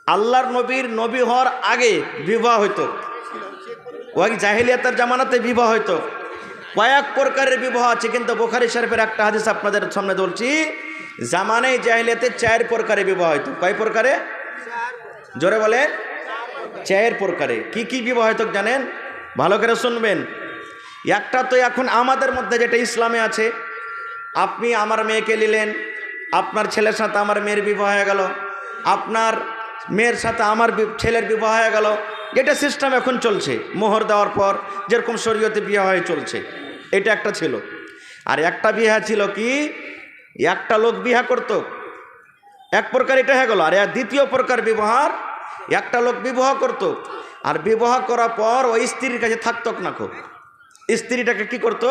আল্লাহর নবীর নবী হওয়ার আগে বিবাহ হইতো, ওই জাহিলিয়াতের জামানাতে বিবাহ হইতো। কয়েক প্রকারের বিবাহ আছে, কিন্তু বুখারী শরীফের একটা হাদিস আপনাদের সামনে বলছি। জামানায় জাহিলিয়াতে 4 প্রকারের বিবাহ হইতো। কয় প্রকারে? জোরে বলে। 4 প্রকারে। কি কি বিবাহ হইতো জানেন? ভালো করে শুনবেন। একটা তো এখন আমাদের মধ্যে যেটা ইসলামে আছে, আপনি আমার মেয়েকে নিলেন, আপনার ছেলের সাথে আমার মেয়ের বিবাহ হয়ে গেল, আপনার মেয়ের সাথে আমার ছেলের বিবাহ হয়ে গেল। এটা সিস্টেম এখন চলছে, মোহর দেওয়ার পর যেরকম শরীয়তে বিয়ে হয়ে চলছে, এটা একটা ছিল। আর একটা বিয়ে ছিল কি, একটা লোক বিয়ে করত, এক প্রকার এটা হয়ে গেল। আর দ্বিতীয় প্রকার বিবাহ, একটা লোক বিবাহ করত, আর বিবাহ করার পর ওই স্ত্রীর কাছে থাকতো না। খুব স্ত্রীটাকে কি করতো,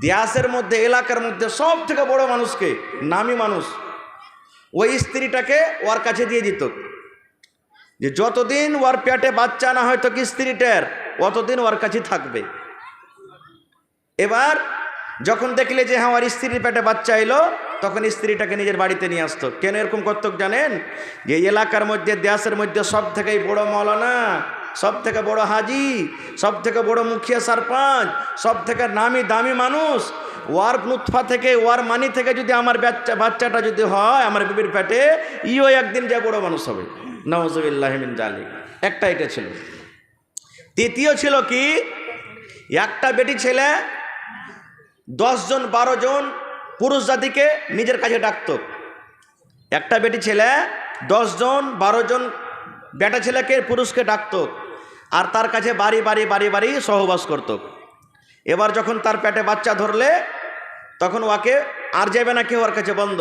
দেশের মধ্যে এলাকার মধ্যে সব থেকে বড় মানুষকে, নামি মানুষ, ওই স্ত্রীটাকে ওর কাছে দিয়ে দিত, যে যতদিন ওর পেটে বাচ্চা না হয়তো কি স্ত্রীটার, অতদিন ওর কাছে থাকবে। এবার যখন দেখলে যে হ্যাঁ ওর স্ত্রীর পেটে বাচ্চা এলো, তখন স্ত্রীটাকে নিজের বাড়িতে নিয়ে আসতো। কেন এরকম করতো জানেন? যে এলাকার মধ্যে দেশের মধ্যে সব থেকে বড় মৌলানা, সব থেকে বড় হাজি, সব থেকে বড় মুখিয়া সরপঞ্চ, সব থেকে নামি দামি মানুষ, ওয়ার নুৎফা থেকে, ওয়ার মানি থেকে যদি আমার বাচ্চাটা যদি হয় আমার বিবির পেটে, ইও একদিন যে বড় মানুষ হবে। নাউজুবিল্লাহি মিন জালিক। একটা এটা ছিল। তৃতীয় ছিল কি, একটা বেটি ছেলে 10 জন 12 জন পুরুষ জাতিকে নিজের কাছে ডাকত। একটা বেটি ছেলে 10 জন 12 জন বেটা ছেলেকে, পুরুষকে ডাকত, আর তার কাছে বাড়ি বাড়ি বাড়ি বাড়ি সহবাস করত। এবার যখন তার পেটে বাচ্চা ধরলে, তখন ওকে আর যাবে না কেউ ওর কাছে, বন্ধ।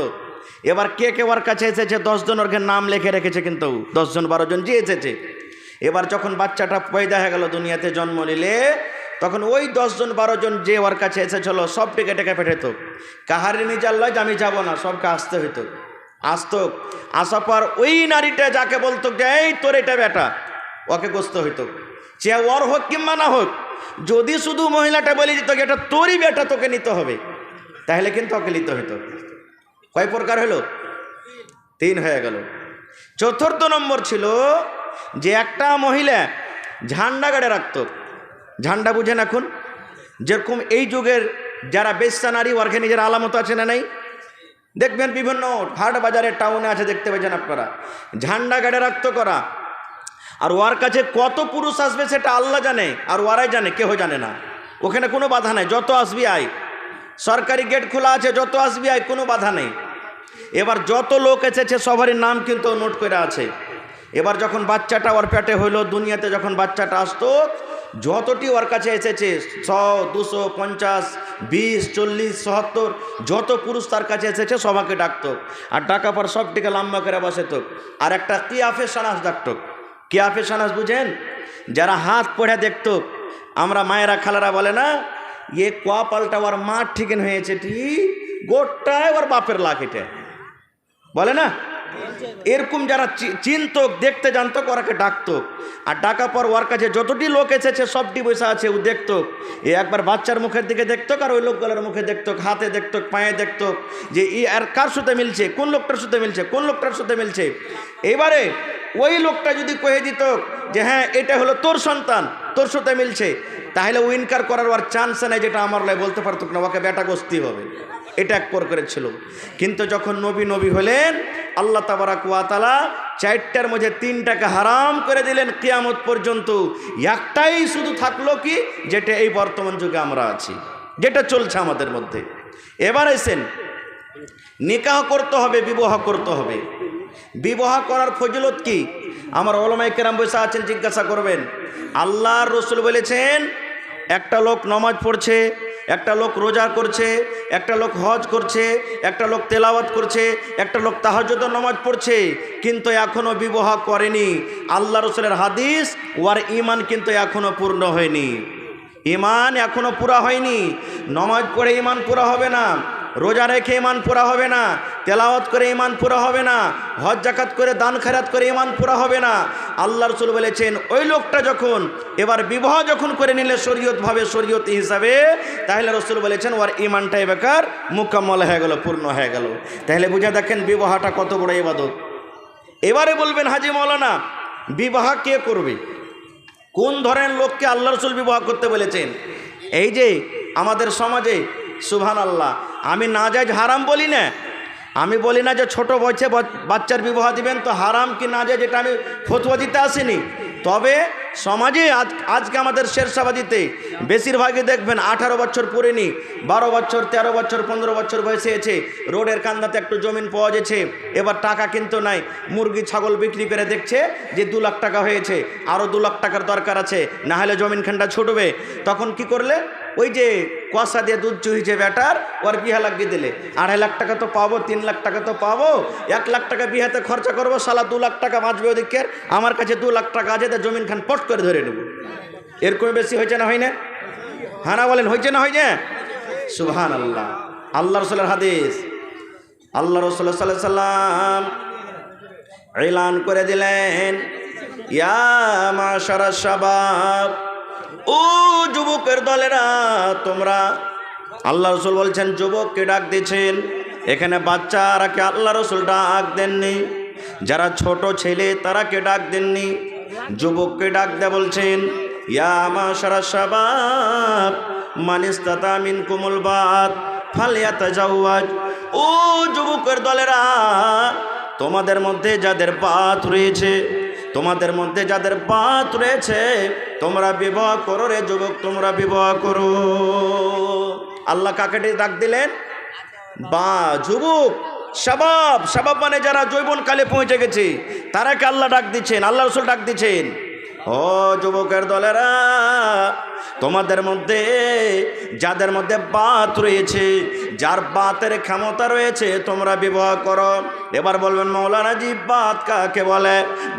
এবার কে কে ওর কাছে এসেছে 10 জন ওর নাম লিখে রেখেছে, কিন্তু 10 জন 12 জন যে এসেছে। এবার যখন বাচ্চাটা পয়দা হয়ে গেল, দুনিয়াতে জন্ম নিলে, তখন ওই 10 জন 12 জন যে ওর কাছে এসেছিল সব টেকে টেকে পেঠাতো। কাহারে নিজের লয় যে আমি যাবো না, সবকে আসতে হইতো। আসতো, আসার পর ওই নারীটা যাকে বলতো যে এই তোর এটা বেটা, ওকে গোস্ত হইতো, সে ওর হোক কিংবা না হোক। যদি শুধু মহিলাটা বলে দিত এটা তোরই বেটা, তোকে নিতে হবে, তাহলে কিন্তু ওকে নিতে হইতো। কয় প্রকার হলো? 3 হয়ে গেল। চতুর্থ নম্বর ছিল যে একটা মহিলা ঝান্ডা গাড়ে রাখত। ঝান্ডা বুঝেন? এখন যেরকম এই যুগের যারা বেশ্যা নারী, ওরকে নিজের আলামত আছে না নাই? দেখবেন বিভিন্ন হাট বাজারে, টাউনে আছে, দেখতে পাচ্ছেন আপনারা, ঝান্ডা গাড়ে রাখতো করা। আর ওর কাছে কত পুরুষ আসবে সেটা আল্লাহ জানে, আর ওরাই জানে, কেউ জানে না। ওখানে কোনো বাধা নাই, যত আসবি আয়, সরকারি গেট খোলা আছে, যত আসবি আয়, কোনো বাধা নেই। এবার যত লোক এসেছে সবারই নাম কিন্তু নোট করে আছে। এবার যখন বাচ্চাটা ওর পেটে হইলো, দুনিয়াতে যখন বাচ্চাটা আসতো, যতটি ওর কাছে এসেছে 100, 200, 50, 20, 40, 77 যত পুরুষ তার কাছে এসেছে সবাইকে ডাকতো। আর ডাকার পর সবটিকে লম্বা করে বসেত। আর একটা কিয়াফে সানাস ডাকতো। কিয়াফে সানাস বুঝেন? যারা হাত পড়ে দেখতো, আমরা মায়েরা খালারা বলে না, ইয়ে কোয়া পাল্টা ওর মা ঠিকেন হয়েছে, ঠিক গোটায় ওর বাপের লাখ, এটা বলে না। এরকম যারা চিনত, দেখতে জানতো, ওরাকে ডাকতো। আর ডাকার পর ওর কাছে যতটি লোক এসেছে সবটি বসে আছে, ও দেখতো। এ একবার বাচ্চার মুখের দিকে দেখতো, আর ওই লোকগুলোর মুখে দেখতো, হাতে দেখতো, পায়ে দেখতো, যে ই আর কার সাথে মিলছে, কোন লোকটার সাথে মিলছে, কোন লোকটার সাথে মিলছে। এবারে ওই লোকটা যদি কয়ে দিত যে হ্যাঁ এটা হলো তোর সন্তান, তোর সাথে মিলছে, তাহলে ও ইনকার করার ওর চান্স নেই, যেটা আমার লাই বলতে পারতো না, ওকে বেটা গোস্তি হবে। এটা এক প্রকারের ছিল। কিন্তু যখন নবী হলেন, আল্লাহ তাবারাক ওয়া তাআলা 4টার মধ্যে 3টাকে হারাম করে দিলেন কিয়ামত পর্যন্ত। একটাই শুধু থাকলো কি, যেটা এই বর্তমান যুগে আমরা আছি, যেটা চলছে আমাদের মধ্যে। এবার এসেন, নিকাহ করতে হবে, বিবাহ করতে হবে। বিবাহ করার ফজিলত কি? আমার উলামায়ে কেরাম বসে আছেন, জিজ্ঞাসা করবেন। আল্লাহর রাসূল বলেছেন, একটা লোক নামাজ পড়ছে, একটা লোক রোজা করছে, একটা লোক হজ করছে, একটা লোক তেলাওয়াত করছে, একটা লোক তাহাজ্জুদের নামাজ পড়ছে, কিন্তু এখনো বিবাহ করেনি। আল্লাহ রাসূলের হাদিস, ওর ঈমান কিন্তু এখনো পূর্ণ হয়নি। ঈমান এখনো পুরা হয়নি। নামাজ পড়ে ঈমান পুরা হবে না, রোজা রেখে ঈমান পুরা হবে না, তেলাওয়াত করে ঈমান পুরা হবে না, হজ যাকাত করে দান খেরাত করে ঈমান পুরা হবে না। আল্লাহ রাসূল বলেছেন ওই লোকটা যখন এবার বিবাহ যখন করে নিলে শরীয়তভাবে, শরীয়তি হিসাবে, তাহলে রাসূল বলেছেন ওর ঈমানটাই বেকার, মুকাম্মল হয়ে গেল, পূর্ণ হয়ে গেল। তাহলে বুঝে দেখেন বিবাহটা কত বড় ইবাদত। এবারে বলবেন হাজি মৌলানা, বিবাহ কে করবে? কোন ধরনের লোককে আল্লাহ রসুল বিবাহ করতে বলেছেন? এই যে আমাদের সমাজে সুবহানাল্লাহ, আমি নাজায়েজ হারাম বলি না, আমি বলি না যে ছোট বয়সে বাচ্চার বিবাহ দিবেন তো হারাম কি নাজায়েজ, এটা আমি ফতোয়া দিতে আসিনি। তবে সমাজে আজকে আমাদের শেরশাবাদিতে বেশিরভাগই দেখবেন 18 বছর পুরেনি, 12 বছর 13 বছর 15 বছর বয়সে এসে রোডের কান্দাতে একটু জমিন পাওয়া যাচ্ছে, এবার টাকা কিন্তু নাই, মুরগি ছাগল বিক্রি করে দেখছে যে 2 লাখ টাকা হয়েছে, আরও 2 লাখ টাকার দরকার আছে, না হলে জমিনখানটা ছুটবে। তখন কি করলে, ওই যে কুয়াশা দিয়ে দুধ চুহিছে বেটার, ওর বিহা লাগিয়ে দিলে, 2.5 লাখ টাকা তো পাবো, 3 লাখ টাকা তো পাবো, 1 লাখ টাকা বিহাতে খরচা করবো, শালা 2 লাখ টাকা বাঁচবে ওদিকে, আমার কাছে 2 লাখ টাকা আছে, তা জমিন খান পট করে ধরে নেব। এরকম বেশি হয়েছে না হয় না? হ্যাঁ না বলেন, হয়েছে না হয় না? সুবহানাল্লাহ। আল্লাহ রসুলের হাদিস, আল্লাহ রসুল সাল্লাল্লাহু আলাইহি সাল্লাম এলান করে দিলেন, ইয়া মাশারাশ শাবাব, ও যুবকের দলেরা তোমরা, আল্লাহ রসুল বলছেন যুবককে ডাক দিয়েছেন, এখানে বাচ্চারাকে আল্লাহ রসুল ডাক দেননি, যারা ছোট ছেলে তারাকে ডাক দেননি, যুবককে ডাক দেয়া বলছেন, ইয়া মাশারাশ শাবাব মান ইসতাতা মিনকুমুল বাত ফালইয়াতাজাওয়াজ, ও যুবকের দলেরা তোমাদের মধ্যে যাদের বাত রয়েছে, তোমাদের মধ্যে যাদের বাত রয়েছে তোমরা বিবাহ করো রে যুবক, তোমরা বিবাহ করো। আল্লাহ কাকে ডাক দিলেন? বা যুবক, শাবাব, শাবাব মানে যারা যৌবনকালে পৌঁছে গেছে তারাকে আল্লাহ ডাক দিচ্ছেন, আল্লাহ রসুল ডাক দিচ্ছেন, ও যুবকের দলেরা তোমাদের মধ্যে যাদের মধ্যে বাত রয়েছে, যার বাতের ক্ষমতা রয়েছে তোমরা বিবাহ করো। এবার বলবেন মৌলানা জি বাত কাকে বলে?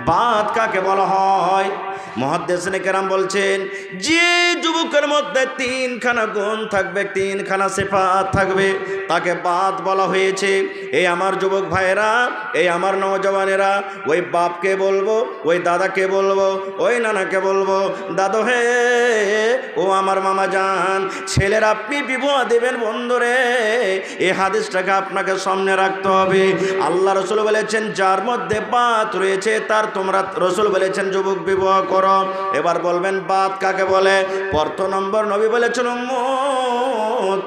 বাত কাকে বলা হয়? মুহাদ্দিসিনে কেরাম বলছেন, যে যুবকের মধ্যে 3খানা গুণ থাকবে, 3খানা সিফাত থাকবে, তাকে বাত বলা হয়েছে। এই আমার যুবক ভাইয়েরা, এই আমার নওজওয়ানেরা, ওই বাপকে বলবো, ওই দাদাকে বলবো, ওই নানাকে বলবো, দাদু হে, ও আমার মামা যান, ছেলের আপনি বিবাহ দেবেন বন্ধুরে, এই হাদিসটাকে আপনাকে সামনে রাখতে হবে। আল্লাহ রসুল বলেছেন যার মধ্যে বাত রয়েছে তার তোমরা, রসুল বলেছেন যুবক বিবাহ করো। এবার বলবেন বাত কাকে বলে? প্রথম নম্বর নবী বলেছেন উম্মত,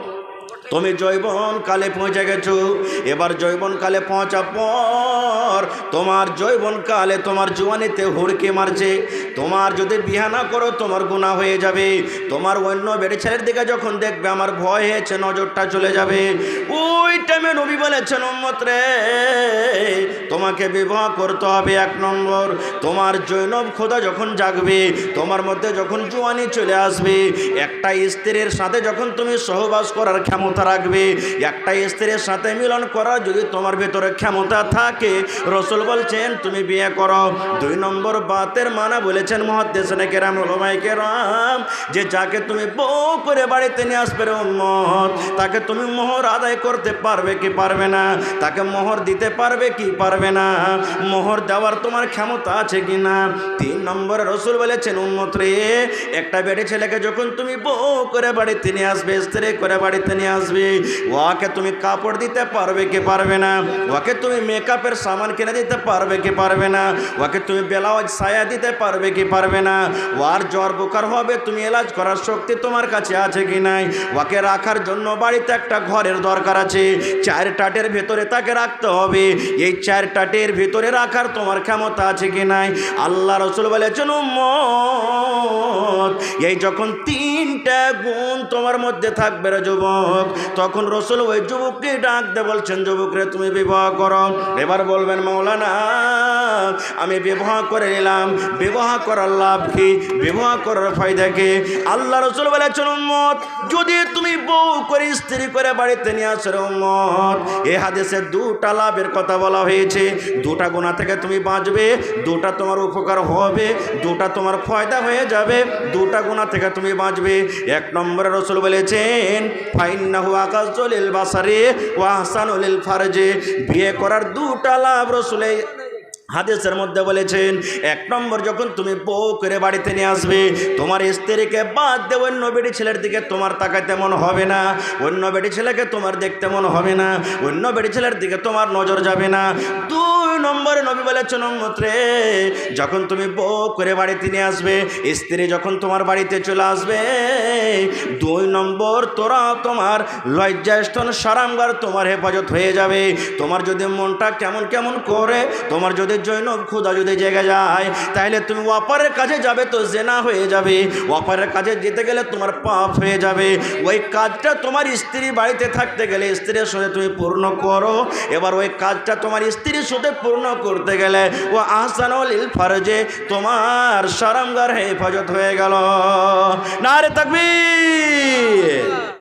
তুমি যৌবন কালে পৌঁছে গেছো, এবার যৌবন কালে পৌঁছা পর তোমার যৌবন কালে তোমার জওয়ানিতে হুড়কে মারছে, তোমার যদি বিয়ে না করো তোমার গুনাহ হয়ে যাবে, তোমার অন্য বেড়ে ছেলের দিকে যখন দেখবে আমার ভয় হয়েছে, নজরটা চলে যাবে। ওই টাইমে নবী বলেছেন উম্মত রে, তোমাকে বিবাহ করতে হবে। 1 নম্বর, তোমার জৈনব খোদা যখন জাগবে, তোমার মধ্যে যখন জওয়ানি চলে আসবে, একটা স্ত্রীর সাথে যখন তুমি সহবাস করার ক্ষমতা রাখবে, একটা স্ত্রীর সাথে মিলন করার যদি তোমার ভেতরে ক্ষমতা থাকে, রসুল বলছেন তুমি বিয়ে করো। 2 নম্বর বাতের মানা বলেছেন মুহাদ্দিসিনে কেরাম, উলামায়ে কেরাম, যে যাকে তুমি বউ করে বাড়িতে নিয়ে আসবে রে উম্মত, তাকে তুমি মোহর আদায় করতে পারবে কি পারবে না? তাকে মোহর দিতে পারবে কি পারবে না? মোহর দেওয়ার তোমার ক্ষমতা আছে কি না? 3 নম্বরে রসুল বলেছেন উম্মত রে, একটা বেড়ে ছেলেকে যখন তুমি বউ করে বাড়িতে নিয়ে আসবে, স্ত্রী করে বাড়িতে নিয়ে আসবে, ওকে তুমি কাপড় দিতে পারবে কি পারবে না? ওকে তুমি মেকআপের সামান কিনে দিতে পারবে কি পারবে না? ওকে তুমি ব্লাউজ সায়া দিতে পারবে কি পারবে না? ওর জ্বর বুখার হবে, তুমি এলাজ করার শক্তি তোমার কাছে আছে কি নাই? ওকে রাখার জন্য বাড়িতে একটা ঘরের দরকার আছে, 4 টাটের ভেতরে তাকে রাখতে হবে, এই 4 টাটের ভিতরে রাখার তোমার ক্ষমতা আছে কি নাই? আল্লাহ রসুল বলেছেন উম্মত, এই যখন 3টা গুণ তোমার মধ্যে থাকবে রে যুবক, তখন রসুল ওই যুবককে ডাক দে বলছেন যুবক রে তুমি বিবাহ করো। এবার বলবেন মৌলানা আমি বিবাহ করে নিলাম, বিবাহ করার লাভ কি, বিবাহ করার ফায়দা কি? আল্লাহ রসুল বলেছেন উম্মত, যদি তুমি বউ করে স্ত্রী করে বাড়িতে নিয়ে আসো রে উম্মত, এই হাদিসে 2টা লাভের কথা বলা হয়েছে, 2টা গুনাহ থেকে তুমি বাঁচবে, 2টা তোমার উপকার হবে, 2টা তোমার ফায়দা হয়ে যাবে, 2টা গুনাহ থেকে তুমি বাঁচবে। 1 নম্বরে রসুল বলেছেন ফাইন্নাহু আকাযু লিল বাসারি ওয়া আহসানু লিল ফারজি, বিয়ে করার 2টা লাভ রসুল হাদিসের মধ্যে বলেছেন, এক নম্বর যখন তুমি বউ করে বাড়িতে নিয়ে আসবে, তোমার স্ত্রীকে বাদ দিয়ে অন্য বেটি ছেলের দিকে তোমার তাকাইতে মন হবে না, অন্য বেটি ছেলেকে তোমার দেখতে মন হবে না, অন্য বেটি ছেলের দিকে তোমার নজর যাবে না। দুই নম্বরে নবী বলেছেন, উম্মতরে, যখন তুমি বউ করে বাড়িতে নিয়ে আসবে, স্ত্রী যখন তোমার বাড়িতে চলে আসবে, দুই নম্বর তোরা তোমার লজ্জাস্থান সারামগার তোমার হেফাজত হয়ে যাবে। তোমার যদি মনটা কেমন কেমন করে, তোমার যদি জৈনব ক্ষুধা যদি জেগে যায়, তাহলে তুমি অপরের কাছে যাবে তো জেনা হয়ে যাবে, অপরের কাছে যেতে গেলে তোমার পাপ হয়ে যাবে। ওই কাজটা তোমার স্ত্রী বাড়িতে থাকতে গেলে স্ত্রীর সাথে তুমি পূর্ণ করো। এবার ওই কাজটা তোমার স্ত্রীর সাথে পূর্ণ করতে গেলে ও আহসানুল ফারজে তোমার সারামগার হেফাজত হয়ে গেল। নারে তাকবীর।